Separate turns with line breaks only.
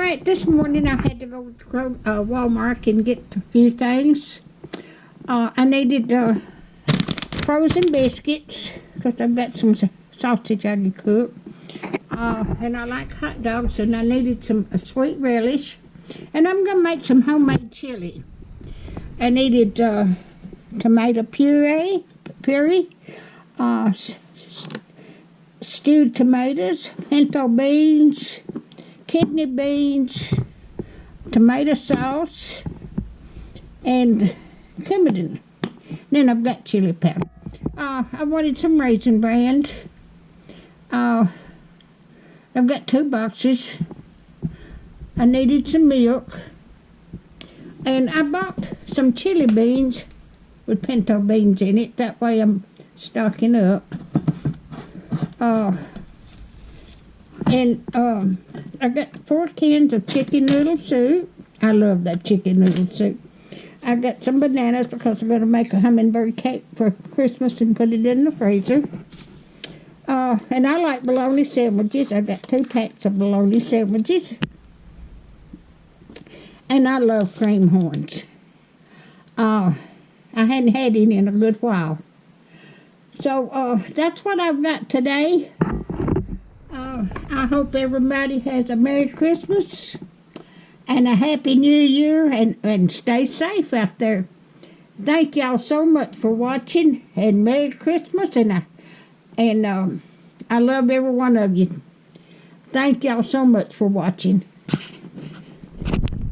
right, this morning I had to go to Walmart and get a few things. I needed frozen biscuits because I've got some sausage I can cook. And I like hot dogs, and I needed some sweet relish. And I'm going to make some homemade chili. I needed tomato puree, stewed tomatoes, pinto beans, kidney beans, tomato sauce, and cumin. Then I've got chili powder. I wanted some Raisin Bran. I've got 2 boxes. I needed some milk. And I bought some chili beans with pinto beans in it. That way I'm stocking up. I got 4 cans of chicken noodle soup. I love that chicken noodle soup. I got some bananas because I'm going to make a hummingbird cake for Christmas and put it in the freezer. And I like bologna sandwiches. I got 2 packs of bologna sandwiches. And I love cream horns. I hadn't had any in a good while. So that's what I've got today. I hope everybody has a Merry Christmas and a Happy New Year, and stay safe out there. Thank y'all so much for watching, and Merry Christmas, and I love every one of you. Thank y'all so much for watching.